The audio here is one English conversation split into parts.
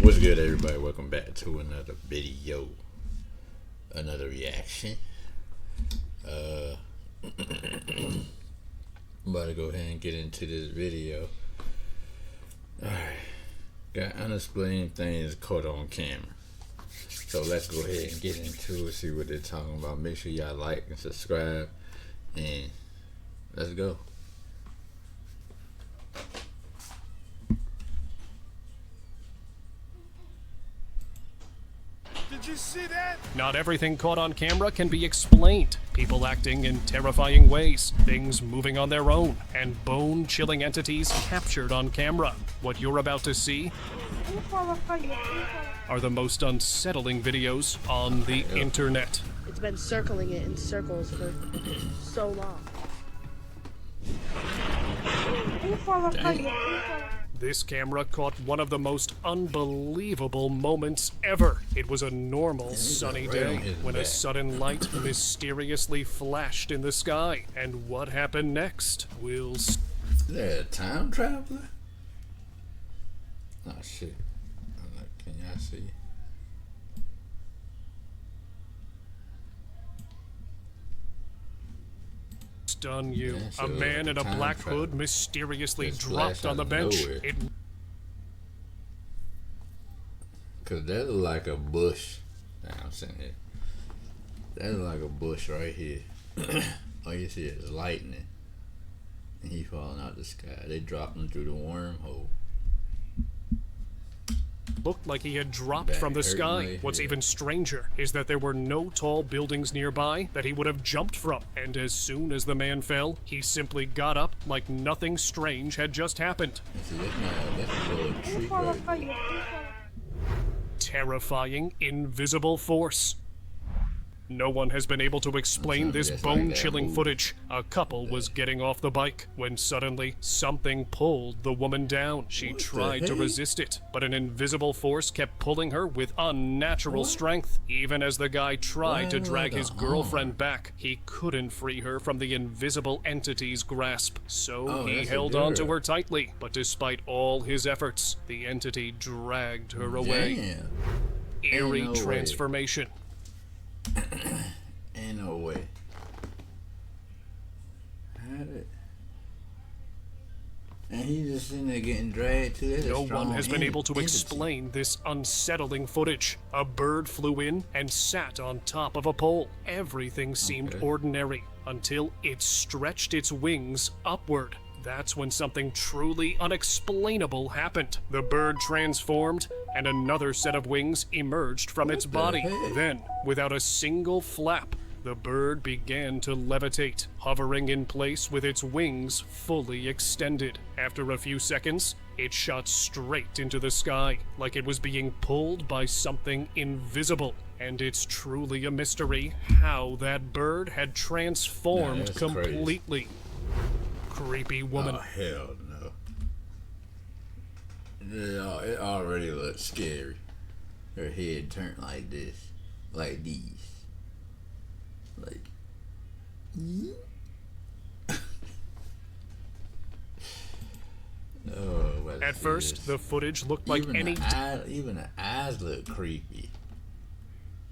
What's good, everybody? Welcome back to another video, another reaction. I'm about to go ahead and get into this video. Alright, got unexplained things caught on camera. So let's go ahead and get into it, see what they're talking about. Make sure y'all like and subscribe, and let's go. Did you see that? Not everything caught on camera can be explained. People acting in terrifying ways, things moving on their own, and bone-chilling entities captured on camera. What you're about to see are the most unsettling videos on the internet. It's been circling it in circles for so long. This camera caught one of the most unbelievable moments ever. It was a normal sunny day when a sudden light mysteriously flashed in the sky. And what happened next? Is there a time traveler? Oh shit. Can y'all see? Stun you. Yeah, so a man in a black hood mysteriously dropped on the bench. Cause that look like a bush. I'm saying it. That look like a bush right here. All you see is lightning, and he falling out the sky. They dropped him through the wormhole. Looked like he had dropped from the sky. What's even stranger is that there were no tall buildings nearby that he would have jumped from. And as soon as the man fell, he simply got up like nothing strange had just happened. Terrifying, invisible force. No one has been able to explain this bone-chilling footage. A couple was getting off the bike when suddenly something pulled the woman down. She tried to resist it, but an invisible force kept pulling her with unnatural strength. Even as the guy tried to drag his girlfriend back, he couldn't free her from the invisible entity's grasp. So he held on to her tightly, but despite all his efforts, the entity dragged her away. Eerie transformation. Ain't no way. And he's just sitting there getting dragged to it. No one has been able to explain this unsettling footage. A bird flew in and sat on top of a pole. Everything seemed ordinary until it stretched its wings upward. That's when something truly unexplainable happened. The bird transformed, and another set of wings emerged from its body. Then, without a single flap, the bird began to levitate, hovering in place with its wings fully extended. After a few seconds, it shot straight into the sky, like it was being pulled by something invisible. And it's truly a mystery how that bird had transformed completely. Crazy. Creepy woman. Oh, hell no. Yeah, it already looks scary. Her head turned like this. Like these. Like. Oh, at first, the footage looked like even the eyes look creepy.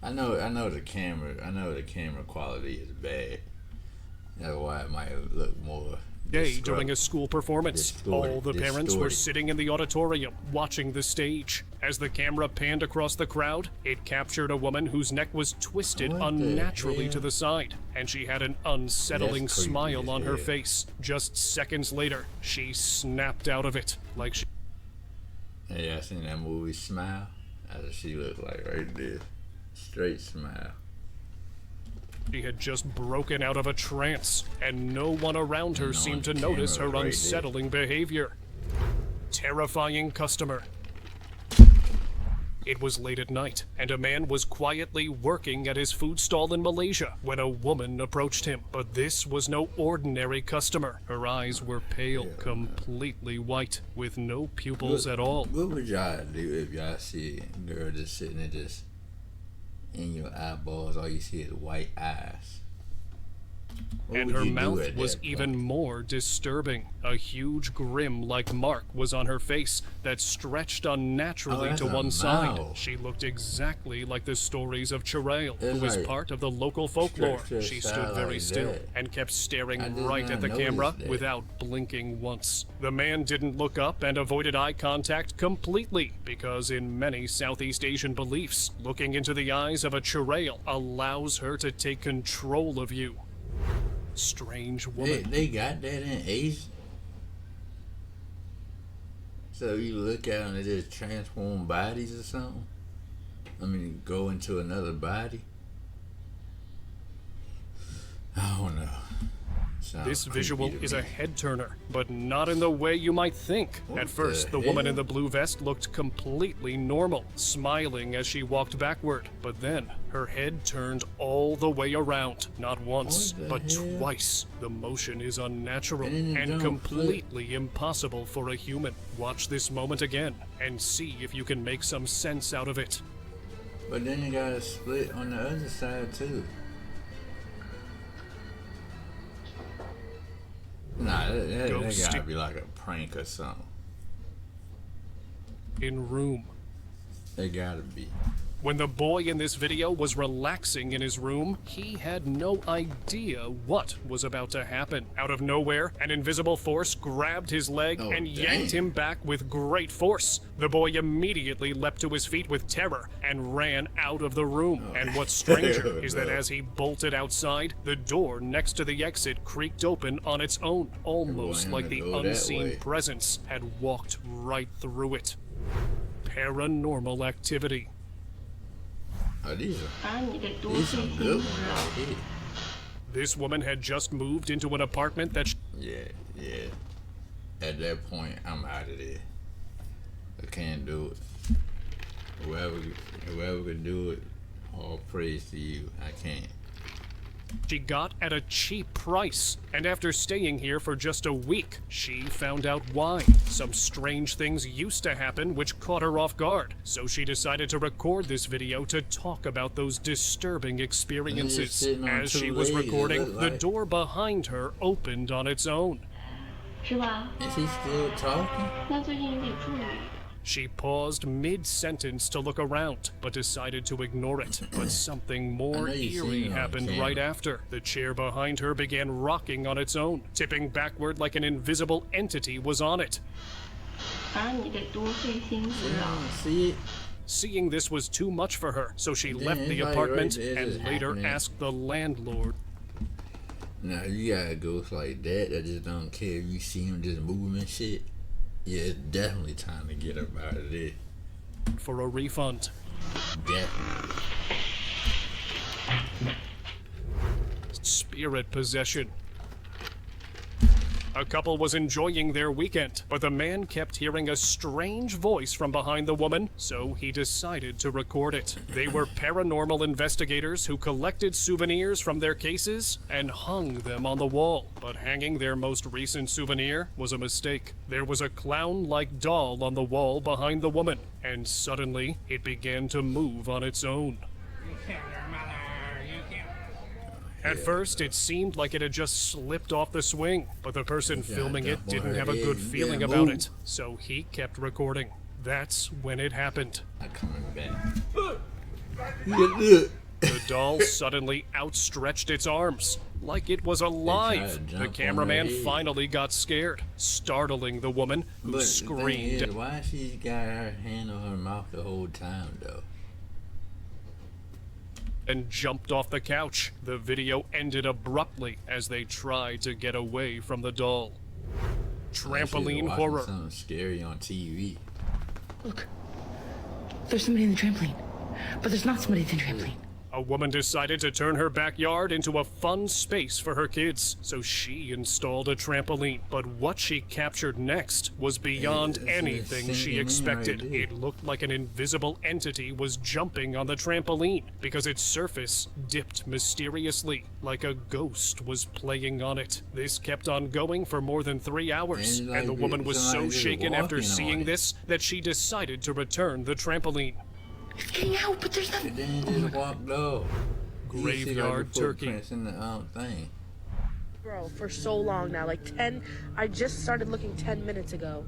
I know the camera quality is bad. That's why it might look more during a school performance. All the parents were sitting in the auditorium watching the stage. As the camera panned across the crowd, it captured a woman whose neck was twisted unnaturally to the side, and she had an unsettling smile on her face. Just seconds later, she snapped out of it like she... Hey, I seen that movie Smile? That's what she looked like right there. Straight smile. She had just broken out of a trance, and no one around her seemed to notice her unsettling behavior. Terrifying customer. It was late at night, and a man was quietly working at his food stall in Malaysia when a woman approached him. But this was no ordinary customer. Her eyes were pale, completely white, with no pupils at all. What would y'all do if y'all see a girl just sitting there just in your eyeballs, all you see is white eyes? And her mouth was even more disturbing. A huge grim-like mark was on her face that stretched unnaturally to one side. She looked exactly like the stories of Chirail, who was part of the local folklore. She stood very still and kept staring right at the camera without blinking once. The man didn't look up and avoided eye contact completely, because in many Southeast Asian beliefs, looking into the eyes of a Chirail allows her to take control of you. Strange woman. They got that in Asia? So you look at them, they just transform bodies or something? I mean, go into another body? I don't know. This visual is a head-turner, but not in the way you might think. At first, the woman in the blue vest looked completely normal, smiling as she walked backward. But then, her head turned all the way around. Not once, but twice. The motion is unnatural and completely impossible for a human. Watch this moment again and see if you can make some sense out of it. But then you gotta split on the other side too. Nah, that gotta be like a prank or something. In room. They gotta be. When the boy in this video was relaxing in his room, he had no idea what was about to happen. Out of nowhere, an invisible force grabbed his leg and yanked him back with great force. The boy immediately leapt to his feet with terror and ran out of the room. And what's stranger is that as he bolted outside, the door next to the exit creaked open on its own, almost like the unseen presence had walked right through it. Paranormal activity. Oh, these are good ones right here. This woman had just moved into an apartment that Yeah. At that point, I'm out of there. I can't do it. Whoever could do it, all praise to you. I can't. she got at a cheap price, and after staying here for just a week, she found out why. Some strange things used to happen which caught her off guard, so she decided to record this video to talk about those disturbing experiences. As she was recording, the door behind her opened on its own. Is he still talking? She paused mid-sentence to look around, but decided to ignore it. But something more eerie happened right after. The chair behind her began rocking on its own, tipping backward like an invisible entity was on it. Seeing this was too much for her, so she left the apartment and later asked the landlord. Now, you got ghosts like that just don't care if you see him just moving and shit. Yeah, it's definitely time to get up out of there. For a refund. Definitely. Spirit possession. A couple was enjoying their weekend, but the man kept hearing a strange voice from behind the woman, so he decided to record it. They were paranormal investigators who collected souvenirs from their cases and hung them on the wall. But hanging their most recent souvenir was a mistake. There was a clown-like doll on the wall behind the woman, and suddenly it began to move on its own. At first, it seemed like it had just slipped off the swing, but the person filming it didn't have a good feeling about it, so he kept recording. That's when it happened. I'm coming back. The doll suddenly outstretched its arms, like it was alive. The cameraman finally got scared, startling the woman, who screamed. The thing is, why she got her hand on her mouth the whole time, though? And jumped off the couch. The video ended abruptly as they tried to get away from the doll. Trampoline horror. Something scary on TV. Look, there's somebody in the trampoline, but there's not somebody in the trampoline. A woman decided to turn her backyard into a fun space for her kids, so she installed a trampoline. But what she captured next was beyond anything she expected. It looked like an invisible entity was jumping on the trampoline because its surface dipped mysteriously, like a ghost was playing on it. This kept on going for more than 3 hours, and the woman was so shaken after seeing this that she decided to return the trampoline. It's getting out, but there's nothing. Then he just walked off. Graveyard turkey. In the thing. Bro, for so long now, like 10, I just started looking 10 minutes ago,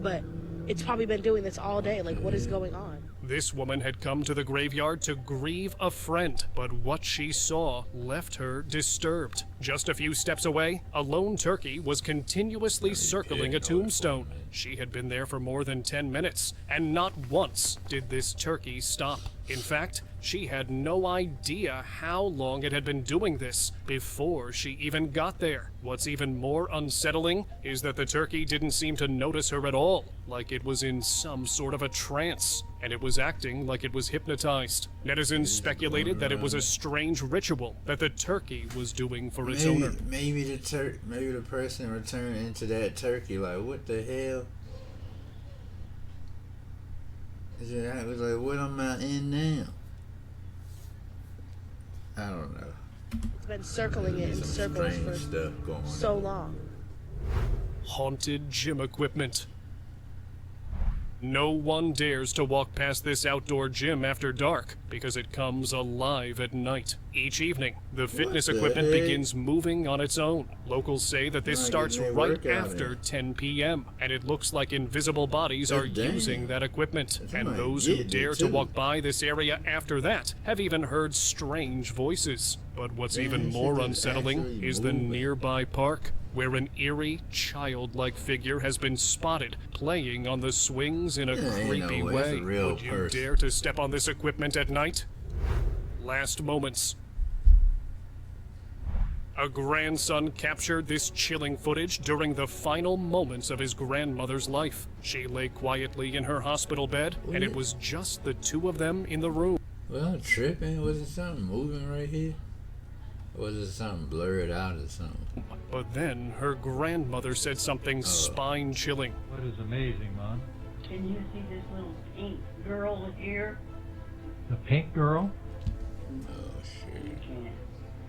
but it's probably been doing this all day. Like, what is going on? This woman had come to the graveyard to grieve a friend, but what she saw left her disturbed. Just a few steps away, a lone turkey was continuously circling a tombstone. She had been there for more than 10 minutes, and not once did this turkey stop. In fact, she had no idea how long it had been doing this before she even got there. What's even more unsettling is that the turkey didn't seem to notice her at all, like it was in some sort of a trance, and it was acting like it was hypnotized. Netizens speculated that it was a strange ritual that the turkey was doing for its owner. Maybe the person returned into that turkey like, what the hell? I was like, what am I in now? I don't know. It's been circling it in circles for so long. Haunted gym equipment. No one dares to walk past this outdoor gym after dark because it comes alive at night. Each evening, the fitness equipment begins moving on its own. Locals say that this starts right after 10 p.m., and it looks like invisible bodies are using that equipment. And those who dare to walk by this area after that have even heard strange voices. But what's even more unsettling is the nearby park, where an eerie, childlike figure has been spotted playing on the swings in a creepy way. Would you dare to step on this equipment at night? Last moments. A grandson captured this chilling footage during the final moments of his grandmother's life. She lay quietly in her hospital bed, and it was just the two of them in the room. Well, I'm tripping. Was it something moving right here? Or was it something blurred out or something? But then her grandmother said something spine-chilling. What is amazing, Mom? Can you see this little pink girl here? The pink girl? Oh, shit. You can't.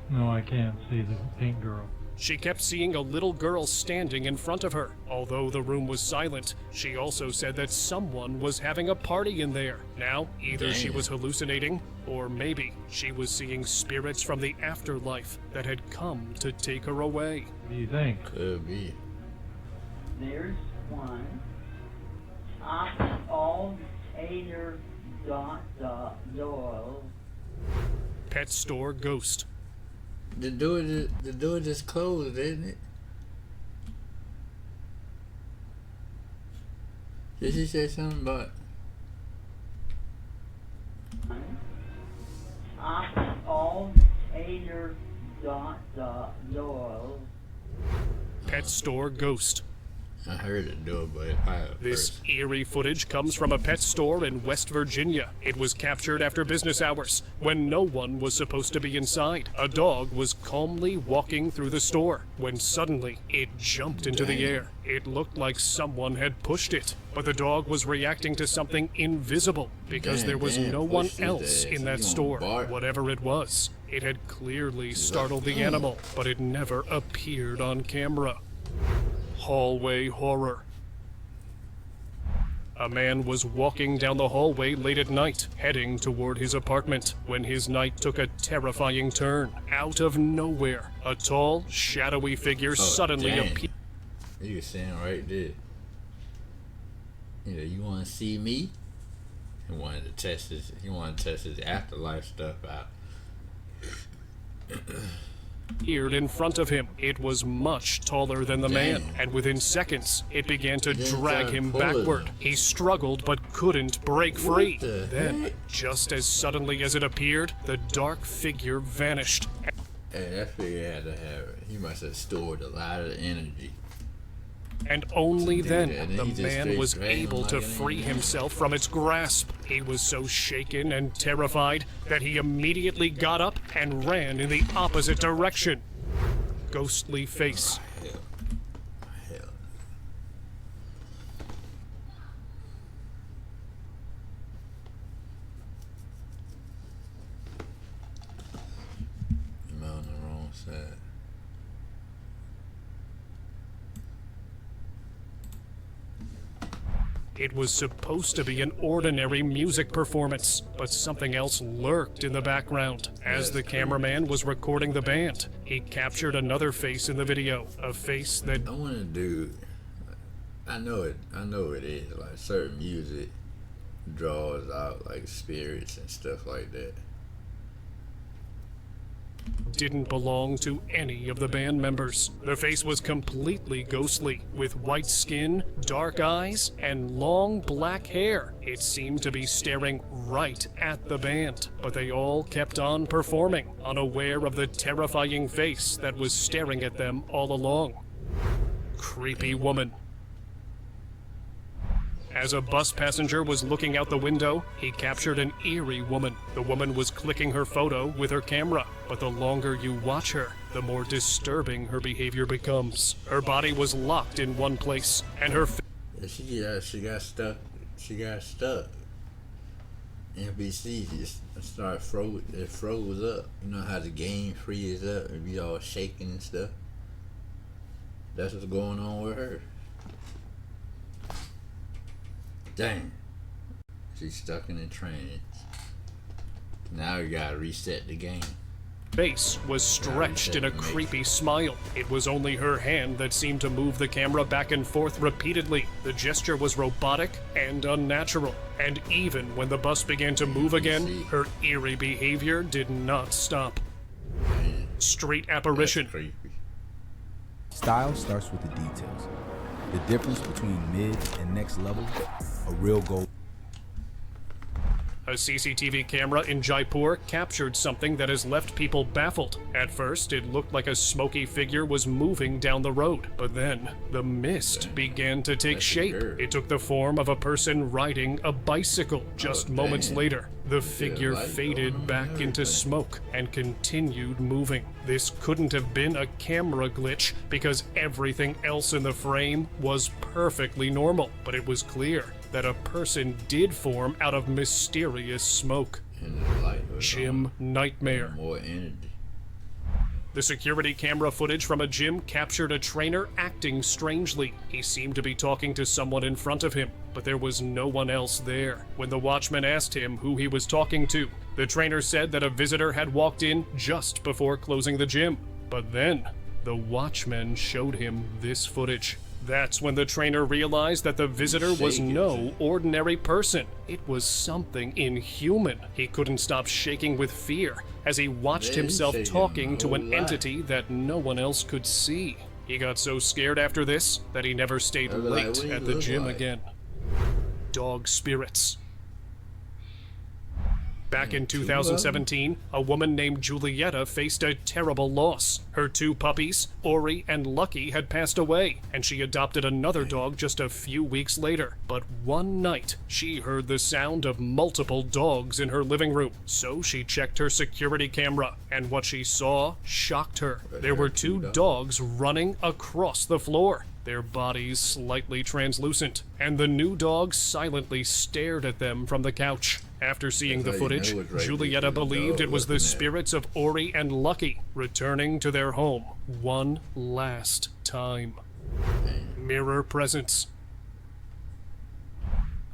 No, I can't see the pink girl. She kept seeing a little girl standing in front of her. Although the room was silent, she also said that someone was having a party in there. Now, either she was hallucinating, or maybe she was seeing spirits from the afterlife that had come to take her away. What do you think? Could be. There's one. Top all Taylor Doyle. Pet store ghost. The door just closed, isn't it? Did she say something about? Top all Taylor Doyle. Pet store ghost. I heard it do it, but This eerie footage comes from a pet store in West Virginia. It was captured after business hours, when no one was supposed to be inside. A dog was calmly walking through the store, when suddenly it jumped into the air. It looked like someone had pushed it, but the dog was reacting to something invisible, because there was no one else in that store. Whatever it was, it had clearly startled the animal, but it never appeared on camera. Hallway horror. A man was walking down the hallway late at night, heading toward his apartment, when his night took a terrifying turn. Out of nowhere, a tall, shadowy figure suddenly appeared. You were saying right there. You know, you want to see me? He wanted to test his. He wanted to test his afterlife stuff out. Appeared in front of him. It was much taller than the man, and within seconds, it began to drag him backward. He struggled but couldn't break free. Then, just as suddenly as it appeared, the dark figure vanished. Hey, that figure had to have. He must have stored a lot of energy. And only then, the man was able to free himself from its grasp. He was so shaken and terrified that he immediately got up and ran in the opposite direction. Ghostly face. Hell. I'm on the wrong side. It was supposed to be an ordinary music performance, but something else lurked in the background. As the cameraman was recording the band, he captured another face in the video, a face that I want to do. I know it is like certain music draws out like spirits and stuff like that. didn't belong to any of the band members. The face was completely ghostly, with white skin, dark eyes, and long black hair. It seemed to be staring right at the band, but they all kept on performing, unaware of the terrifying face that was staring at them all along. Creepy woman. As a bus passenger was looking out the window, he captured an eerie woman. The woman was clicking her photo with her camera, but the longer you watch her, the more disturbing her behavior becomes. Her body was locked in one place, and her She got stuck. She got stuck. NPC just it froze up. You know how the game freezes up and be all shaking and stuff? That's what's going on with her. Dang. She's stuck in the train. Now you gotta reset the game. face was stretched in a creepy smile. It was only her hand that seemed to move the camera back and forth repeatedly. The gesture was robotic and unnatural. And even when the bus began to move again, her eerie behavior did not stop. Street apparition. That's creepy. Style starts with the details. The difference between mid and next level, a real goal. A CCTV camera in Jaipur captured something that has left people baffled. At first, it looked like a smoky figure was moving down the road, but then the mist began to take shape. It took the form of a person riding a bicycle. Just moments later, the figure faded back into smoke and continued moving. This couldn't have been a camera glitch because everything else in the frame was perfectly normal, but it was clear that a person did form out of mysterious smoke. Gym nightmare. More energy. The security camera footage from a gym captured a trainer acting strangely. He seemed to be talking to someone in front of him, but there was no one else there. When the watchman asked him who he was talking to, the trainer said that a visitor had walked in just before closing the gym. But then, the watchman showed him this footage. That's when the trainer realized that the visitor was no ordinary person. It was something inhuman. He couldn't stop shaking with fear as he watched himself talking to an entity that no one else could see. He got so scared after this that he never stayed late at the gym again. Dog spirits. Back in 2017, a woman named Julieta faced a terrible loss. Her two puppies, Ori and Lucky, had passed away, and she adopted another dog just a few weeks later. But one night, she heard the sound of multiple dogs in her living room. So she checked her security camera, and what she saw shocked her. There were two dogs running across the floor, their bodies slightly translucent, and the new dog silently stared at them from the couch. After seeing the footage, Julieta believed it was the spirits of Ori and Lucky returning to their home one last time. Mirror presence.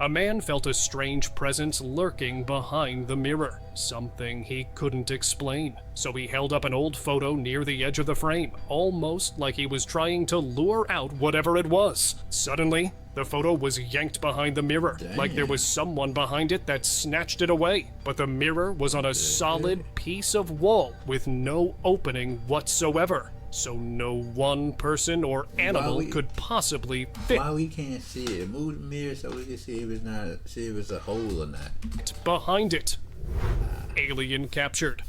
A man felt a strange presence lurking behind the mirror, something he couldn't explain. So he held up an old photo near the edge of the frame, almost like he was trying to lure out whatever it was. Suddenly, the photo was yanked behind the mirror, like there was someone behind it that snatched it away. But the mirror was on a solid piece of wall with no opening whatsoever. So no one person or animal could possibly fit. Why we can't see it? Move the mirror so we can see if it's a hole or not. Behind it. Alien captured.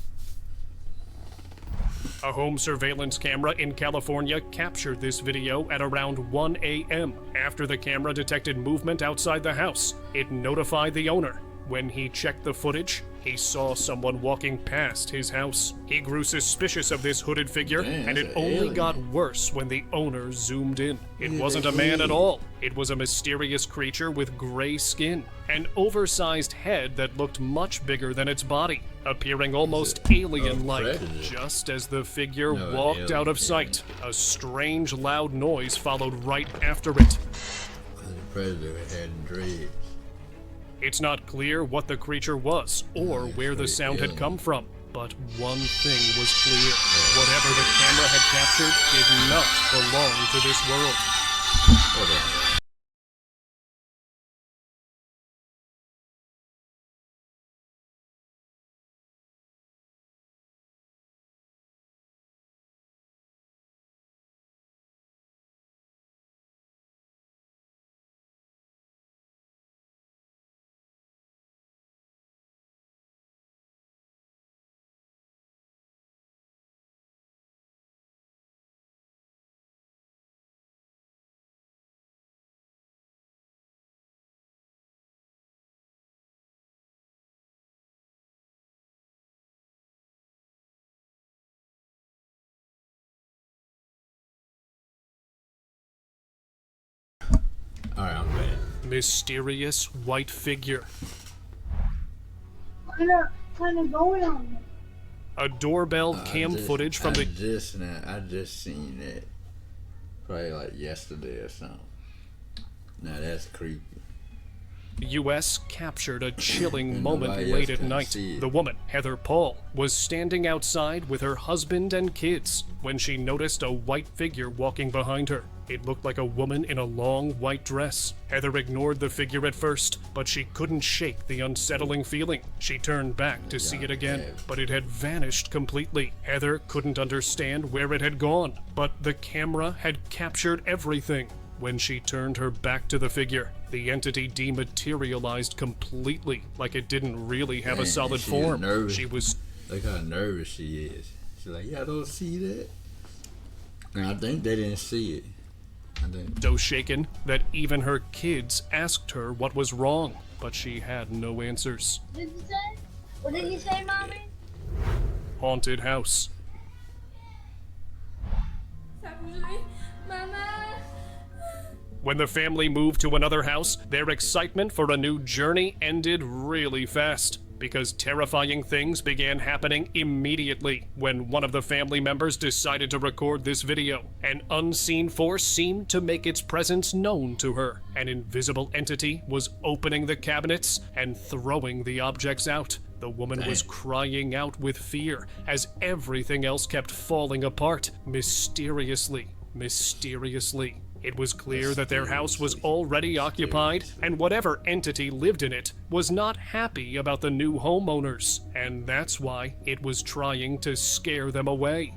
A home surveillance camera in California captured this video at around 1 a.m. After the camera detected movement outside the house, it notified the owner. When he checked the footage, he saw someone walking past his house. He grew suspicious of this hooded figure, and it only got worse when the owner zoomed in. It wasn't a man at all. It was a mysterious creature with gray skin, an oversized head that looked much bigger than its body, appearing almost alien-like. Just as the figure walked out of sight, a strange, loud noise followed right after it. predator had dreads. It's not clear what the creature was or where the sound had come from, but one thing was clear. Whatever the camera had captured did not belong to this world. Whatever. Alright, I'm ready. Mysterious white figure. Kind of going on. A doorbell cam footage from I the just seen that probably like yesterday or something. Now that's creepy. U.S. captured a chilling moment Nobody late else at can night. see it. The woman, Heather Paul, was standing outside with her husband and kids when she noticed a white figure walking behind her. It looked like a woman in a long white dress. Heather ignored the figure at first, but she couldn't shake the unsettling feeling. She turned back to see it again, but it had vanished completely. Heather couldn't understand where it had gone, but the camera had captured everything. When she turned her back to the figure, the entity dematerialized completely, like it didn't really have a Man, solid she form. nervous. She was Look how nervous she is. She's like, y'all don't see that? And I think they didn't see it. I think. so shaken that even her kids asked her what was wrong, but she had no answers. What did you say? What did you say, Mommy? Haunted house. Mama. When the family moved to another house, their excitement for a new journey ended really fast, because terrifying things began happening immediately when one of the family members decided to record this video. An unseen force seemed to make its presence known to her. An invisible entity was opening the cabinets and throwing the objects out. The woman was crying out with fear as everything else kept falling apart, mysteriously. It was clear that their house was already occupied, and whatever entity lived in it was not happy about the new homeowners, and that's why it was trying to scare them away.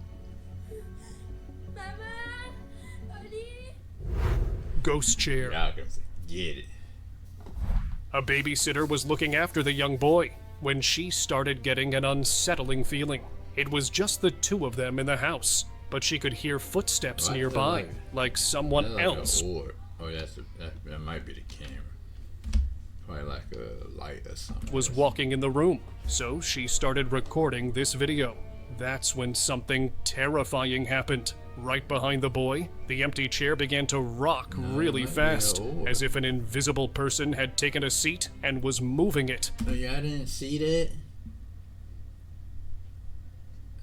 Ghost chair. Y'all can forget it. A babysitter was looking after the young boy when she started getting an unsettling feeling. It was just the two of them in the house, but she could hear footsteps Well, I feel nearby, like someone That's like else a orb. Oh, that might be the camera. Probably like a light or something. was walking in the room. So she started recording this video. That's when something terrifying happened. Right behind the boy, the empty chair began to rock really might be fast, an orb. as if an invisible person had taken a seat and was moving it. Oh, y'all didn't see that?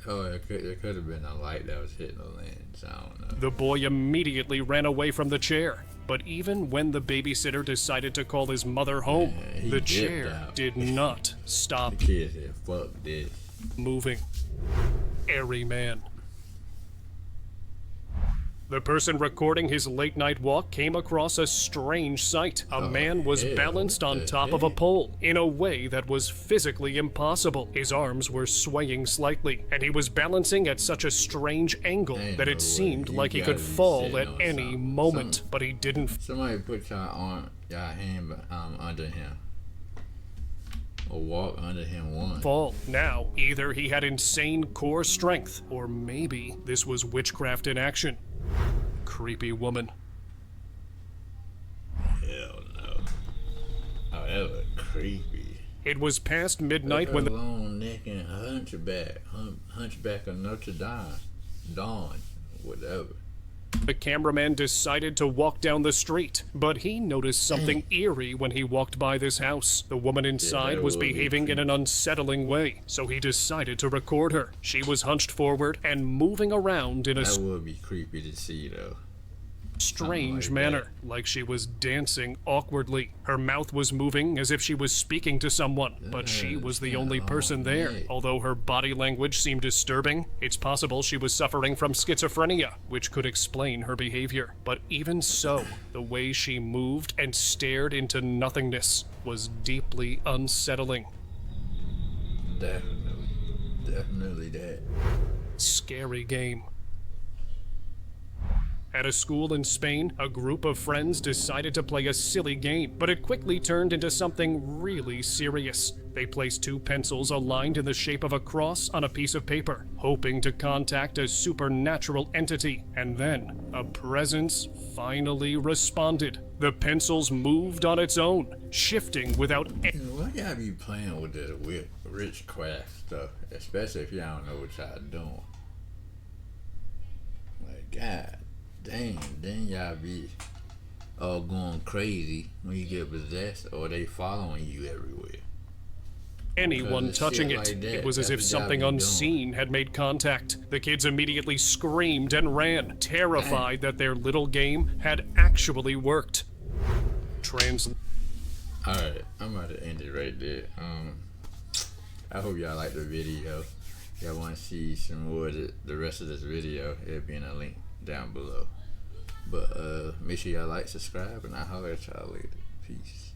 Oh, it could have been a light that was hitting the lens. I don't know. The boy immediately ran away from the chair. But even when the babysitter decided to call his mother home, Yeah, he the dipped chair out. did not stop The kid said, fuck this. moving. Airy man. The person recording his late night walk came across a strange sight. A man was hell, balanced what on the top of a heck? pole in a way that was physically impossible. His arms were swaying slightly, and he was balancing at such a strange angle Ain't that no it way. seemed You like he gotta could be fall sitting at on any something. moment, Something. but he didn't Somebody put y'all arm, y'all hand under him. Or walk under him one. fall. Now, either he had insane core strength, or maybe this was witchcraft in action. Creepy woman. Hell no. Oh, that was creepy. It was past midnight Look when at the her long neck and hunchback of Notre Dame. Dawn. Whatever. cameraman decided to walk down the street, but he noticed something eerie when he walked by this house. The woman inside that was would be behaving in an unsettling way, so he decided to record her. She was hunched forward and moving around in a That would be creepy to see, though. strange like manner, like she was dancing awkwardly. Her mouth was moving as if she was speaking to someone, but she was the only person there. Although her body language seemed disturbing, it's possible she was suffering from schizophrenia, which could explain her behavior. But even so, the way she moved and stared into nothingness was deeply unsettling. Definitely that. Scary game. At a school in Spain, a group of friends decided to play a silly game, but it quickly turned into something really serious. They placed 2 pencils aligned in the shape of a cross on a piece of paper, hoping to contact a supernatural entity, and then a presence finally responded. The pencils moved on its own, shifting without Why y'all be playing with this witchcraft stuff, especially if y'all don't know what y'all doing? Like, God dang, then y'all be all going crazy when you get possessed, or they following you everywhere. anyone Because of touching shit it. like that, It was as if that's what y'all something be doing. unseen had made contact. The kids immediately screamed and ran, terrified that their little game had actually worked. Alright, I'm about to end it right there. I hope y'all like the video. If y'all want to see some more of the rest of this video, it'll be in a link down below. But make sure y'all like, subscribe, and I'll holler at y'all later. Peace.